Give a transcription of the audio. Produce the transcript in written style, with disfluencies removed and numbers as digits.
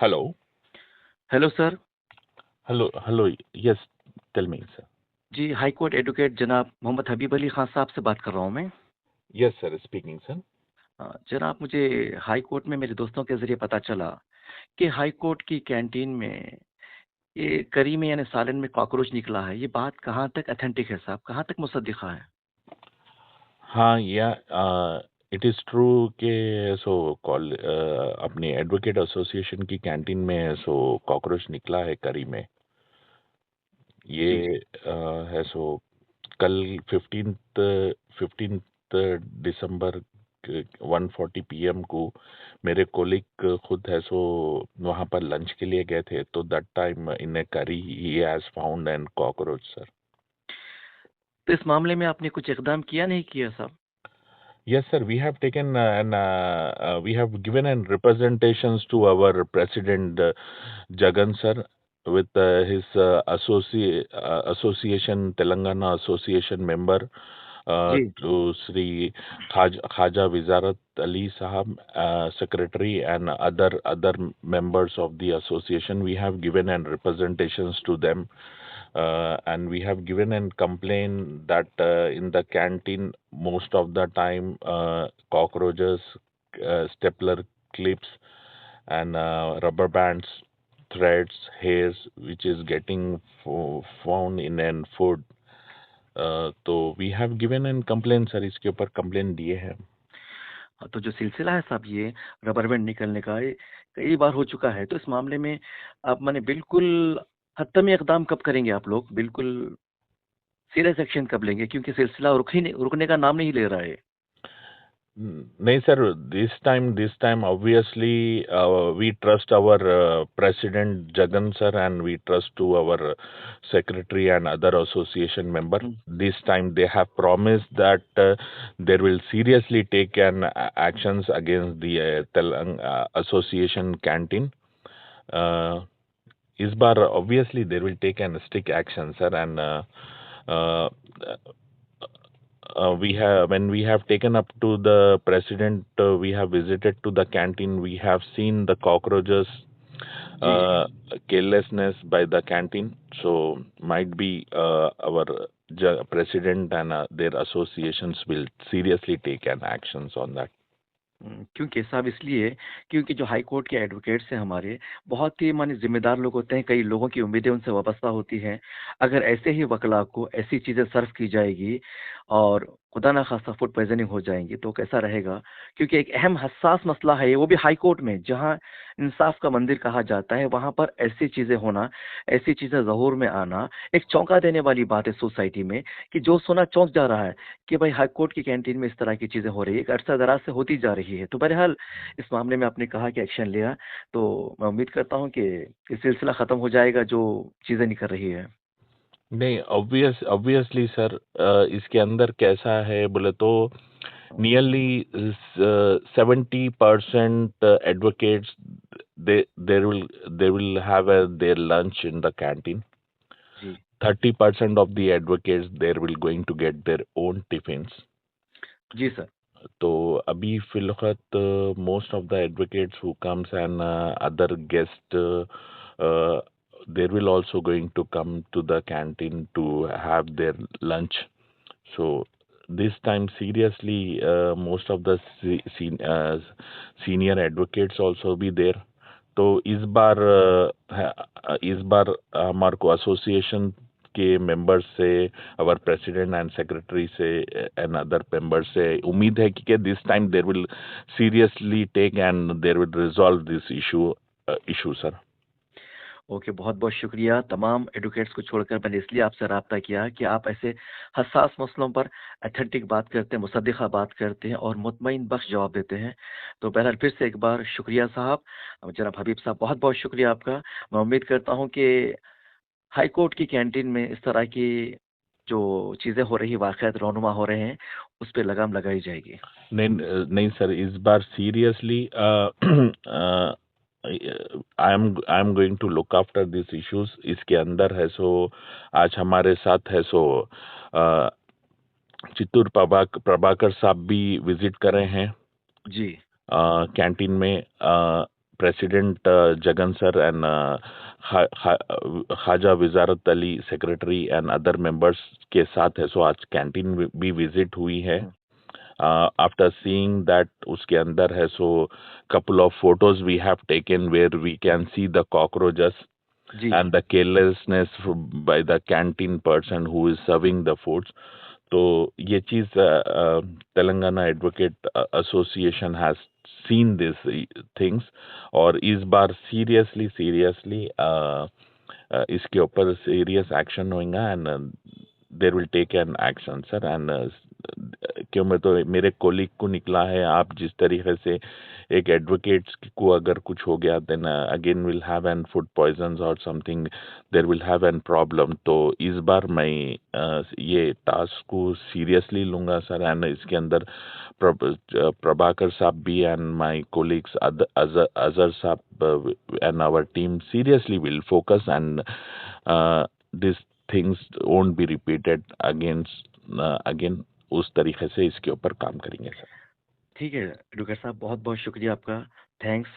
Hello. Hello sir. Hello. Hello. Yes, tell me, sir. जी, high court advocate जनाब मोहम्मद हबीब अली खान साहब से बात कर रहा हूँ मैं। Yes, sir. Speaking, sir. जनाब, मुझे हाई कोर्ट में मेरे दोस्तों के ज़रिए पता चला कि हाई कोर्ट की कैंटीन में ये करी में यानी सालन में कॉकरोच निकला है। ये बात कहाँ तक अथेंटिक है साहब? कहाँ तक मुसद्दिक़ा है? हाँ, it is true कि कॉल अपनी एडवोकेट एसोसिएशन की कैंटीन में कॉकरोच निकला है करी में। जी, ये है कल 15th दिसंबर 1:40 पीएम को मेरे कोलिग खुद वहाँ पर लंच के लिए गए थे, तो दैट टाइम इन ए करी he has found an cockroach, sir. तो इस मामले में आपने कुछ इक़दाम किया नहीं किया साहब? Yes, sir. We have taken we have given an representations to our president Jagan sir with his association Telangana association member ji, to Sri Khaja Wizarat Ali Sahab, secretary, and other members of the association. We have given an representations to them, and we have given a complaint that in the canteen most of the time cockroaches, stapler clips, and rubber bands, threads, hairs, which is getting found in an food. तो we have given an complaint, sir. इसके ऊपर complain दिए हैं। तो जो सिलसिला है साहब, ये रबर बैंड निकलने का, ये कई बार हो चुका है। तो इस मामले में आप माने बिल्कुल हतमी इक़दाम कब करेंगे आप लोग? बिल्कुल सीरियस एक्शन कब लेंगे? क्योंकि सिलसिला रुकने का नाम नहीं ले रहा है। नहीं sir, this time obviously we trust our president Jagan sir, and we trust to our secretary and other association member. Hmm, This time they have promised that they will seriously take an actions against the association canteen. uh, इस बार obviously they will take an strict action, sir, and uh, we have when we have taken up to the president, we have visited to the canteen, we have seen the cockroaches, ji. uh, carelessness by the canteen. So might be our president and their associations will seriously take an actions on that. क्योंकि साहब इसलिए क्योंकि जो high court के advocates हैं हमारे, बहुत ही माने ज़िम्मेदार लोग होते हैं, कई लोगों की उम्मीदें उनसे वाबस्ता होती हैं। अगर ऐसे ही वकला को ऐसी चीज़ें सर्व की जाएगी और खुदा ना ख़ास्ता फूड पॉइज़निंग हो जाएँगी, तो कैसा रहेगा? क्योंकि एक अहम हसास मसला है ये, वो भी हाई कोर्ट में, जहाँ इंसाफ का मंदिर कहा जाता है, वहाँ पर ऐसी चीज़ें होना, ऐसी चीज़ें ज़हूर में आना, एक चौंका देने वाली बात है सोसाइटी में कि जो सुना चौंक जा रहा है। कि भाई हाई कोर्ट की कैंटीन में इस तरह की चीज़ें हो रही है, एक अरसा-दराज से होती जा रही है। तो बहरहाल इस मामले में आपने कहा कि एक्शन लिया, तो मैं उम्मीद करता हूँ कि ये सिलसिला ख़त्म हो जाएगा जो चीज़ें निकल रही है। नहीं, ऑब्वियसली सर, इसके अंदर कैसा है बोले तो nearly 70% advocates, they will have their lunch in the canteen. जी, 30% of the advocates there will going to get their own tiffins. जी सर। तो अभी फिलहाल most of the advocates who comes and other guest, they will also going to come to the canteen to have their lunch. So this time seriously, most of the senior advocates also be there. तो इस बार हमारे को association के members से, our president and secretary से, and other members से उम्मीद है कि this time there will seriously take and there will resolve this issue, sir. Okay, बहुत-बहुत शुक्रिया। तमाम एडवोकेट्स को छोड़कर मैंने इसलिए आपसे राब्ता किया कि आप ऐसे हसास मसलों पर ऑथेंटिक बात करते हैं, मुसद्दिक़ा बात करते हैं और मुतमईन बख्श जवाब देते हैं। तो बहरहाल फिर से एक बार शुक्रिया साहब। जनाब हबीब साहब, बहुत-बहुत शुक्रिया आपका। मैं उम्मीद करता हूँ कि हाई कोर्ट की कैंटीन में इस तरह की जो चीज़ें हो रही, वाक़यात रौनुमा हो रहे हैं, उस पे लगाम लगाई जाएगी। नहीं, नहीं सर, इस बार seriously I am going to look after this issues. इसके अंदर है आज हमारे साथ है अ, चित्तूर प्रभाकर साहब भी विजिट कर रहे हैं जी, कैंटीन में। President Jagan sir and Khaja Wizarat Ali secretary and other members के साथ है, so आज कैंटीन भी विजिट हुई है. After seeing that उसके अंदर है, so couple of photos we have taken where we can see the cockroaches ji and the carelessness by the canteen person who is serving the foods. तो ये चीज Telangana advocate association has seen this things, और इस बार seriously इसके ऊपर serious action होगा and there will take an action sir. And क्यों मैं तो मेरे कोलिग को निकला है, आप जिस तरीके से एक एडवोकेट्स को अगर कुछ हो गया then again will have an food poison और something, there will have an problem. तो इस बार मैं ये टास्क को सीरियसली लूंगा सर. एंड इसके अंदर प्रभाकर साहब भी and my colleagues Azhar sahab and our team seriously will focus and this things won't be repeated again. उस तरीके से इसके ऊपर काम करेंगे सर. ठीक है एडवोकेट साहब, बहुत बहुत शुक्रिया आपका. थैंक्स.